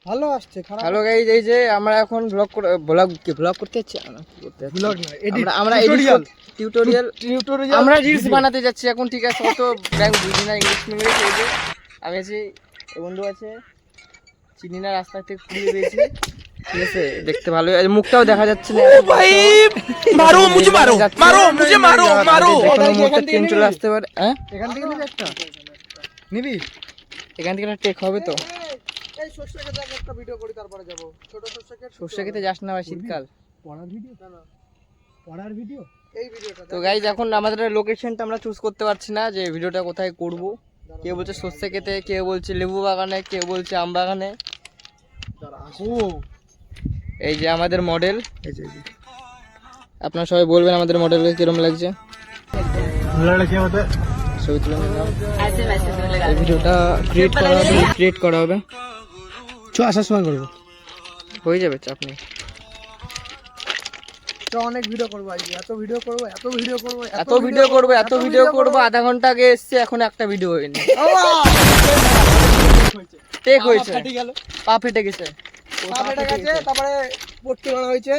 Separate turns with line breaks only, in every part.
ভালো আসছে খারাপ।
হ্যালো গাইস, এই যে আমরা এখন ব্লগ করতে যাচ্ছি।
ব্লগ না, এডিট।
আমরা টিউটোরিয়াল আমরা রিলস বানাতে যাচ্ছি এখন, ঠিক আছে? অত ব্যাংক বুঝি না ইংলিশ মিংলিশ। এই যে আমি আছি, এই বন্ধু আছে, চিনি না, রাস্তা থেকে খুঁজে পেয়েছি, ঠিক আছে? দেখতে ভালো, মুখটাও দেখা যাচ্ছে না।
ভাই মারো মুঝে, মারো মারো মুঝে, মারো মারো।
ট্রেন চলে আসতে পারে। হ্যাঁ,
এখান থেকে নিবি একটা, নিবি
এখান থেকে একটা টেক হবে তো।
এই সরষে খেতে একটা ভিডিও করি, তারপরে যাব। ছোট
সর্ষে খেতে যাস না ভাই, শীতকাল।
পড়ার ভিডিও না, পড়ার ভিডিও, এই ভিডিওটা।
তো গাইজ, এখন আমাদের লোকেশনটা আমরা চুজ করতে পারছি না যে ভিডিওটা কোথায় করব। কেউ বলছে সর্ষে খেতে, কেউ বলছে লেবু বাগানে, কেউ বলছে আম বাগানে। এই যে আমাদের মডেল, আপনারা সবাই বলবেন আমাদের মডেলকে কিরকম লাগছে। ছবি তুলে নিলাম। এই ভিডিওটা ক্রিয়েট করা হবে।
চ আসার সময় করবো,
হয়ে যাবে, চাপ নেই।
অনেক ভিডিও করবো আজকে, এত ভিডিও করবো।
আধা ঘন্টা আগে এসছে, এখন একটা ভিডিও হয়নি। টেক হয়েছে, পা ফেটে গেছে,
তারপরে পট্টি মারা হয়েছে,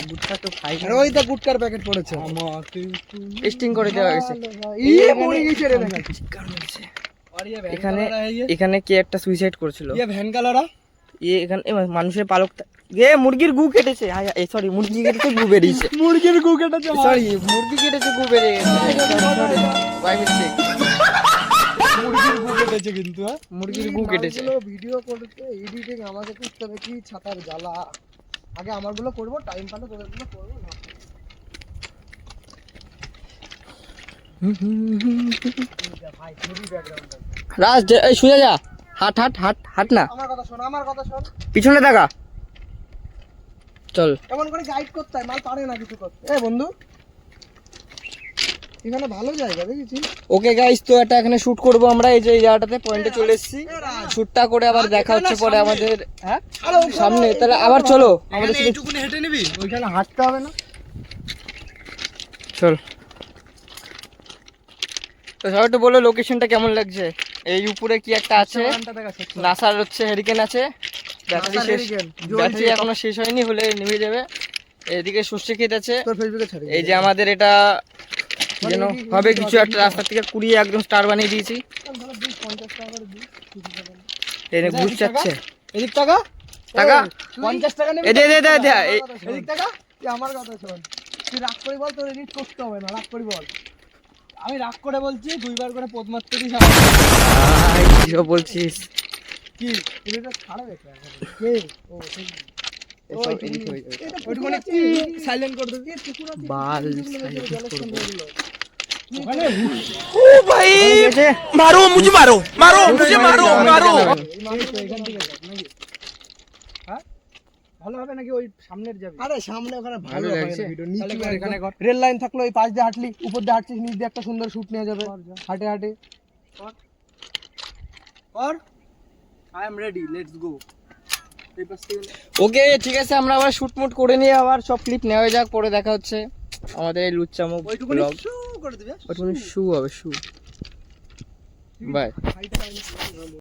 গুটটা তো খাই,
আর ওই তো গুটকার প্যাকেট পড়েছে,
টেস্টিং করে দেওয়া গেছে। এখানে কে একটা সুইসাইড করেছিল,
ভ্যান কালারা।
এখানে মানুষের পালক, মুরগির গু কেটেছে, সরি মুরগি কেটেছে, গু বেরিয়েছে।
মুরগির গু কেটেছে,
সরি মুরগি কেটেছে, গু বেরিয়ে গেছে। বাই মিস্টেক,
মুরগির গু কেটেছে, কিন্তু
মুরগির গু কেটেছে।
ভিডিও করতে এডিটিং আমাকে করতে হবে, কি ছাতার জ্বালা। আগে আমারগুলো করবো, টাইম পালে তোদেরগুলো করবো না।
রাজ, এই শুয়ে যা, হাট হাট হাট হাট না,
আমার কথা শোন,
পিছনে দেখা, চল।
কেমন করে গাইড করতে হয়, মাল পারে না কিছু করতে। বন্ধু, এখানে ভালো জায়গা দেখেছিস।
ওকে গাইস, তো এটা এখানে শুট করব আমরা। এই যে এই জায়গাটাতে পয়েন্টে চলে এসেছি, শুটটা করে আবার দেখা হচ্ছে পরে আমাদের। হ্যাঁ, সামনে তাহলে আবার চলো, আমাদের
এইটুকুনি হেঁটে নিবি, ওইখানে হাঁটতে হবে না।
চল। তো সবাই একটু বলো লোকেশনটা কেমন লাগছে। এই উপরে কি একটা আছে, নাসার হচ্ছে হেরিকেন আছে, ব্যাটারি এখনো শেষ হয়নি, হলে নেমে যাবে। এদিকে সর্ষে ক্ষেত আছে। এই যে আমাদের এটা যেন হবে কিছু একটা, রাস্তা থেকে কুড়িয়ে একদম স্টার বানিয়ে দিয়েছি। ঘুষ চাচ্ছে,
এদিক টাকা 50 টাকা নেবে, এদিক টাকা। তুই আমার কথা শোন, তুই রাগ করে বল, তোর এডিট করতে হবে না, রাগ করে বল। আমি রাগ করে বলছি, দুইবার করে পদ মারতে দিস।
কি বলছিস,
কি এটা ছাড়া দেখে কে? ও সাইলেন্ট করে দিবি,
বাল
ওখানে।
ও ভাই মারো মুঝে, মারো মারো মুঝে, মারো মারো।
ভালো হবে নাকি ওই সামনের যাবে? আরে সামনে ওখানে ভালো লাগছে ভিডিও। নিচে এখানে রেল লাইন থাকলো, ওই পাশ দিয়ে হাঁটলি, উপর দিয়ে হাঁটছিস, নিচ দিয়ে একটা সুন্দর শুট নেওয়া যাবে হাঁটে হাঁটে। আর I am ready, let's go.
Okay ঠিক আছে, আমরা আবার শুট মুট করে নিয়ে আবার সব ক্লিপ নেওয়া যাক, পরে দেখা হচ্ছে আমাদের এই লুচ্চামুখ ব্লগ।
শু করে দিবে,
ওইটুকুনি শু হবে, শু। বাই।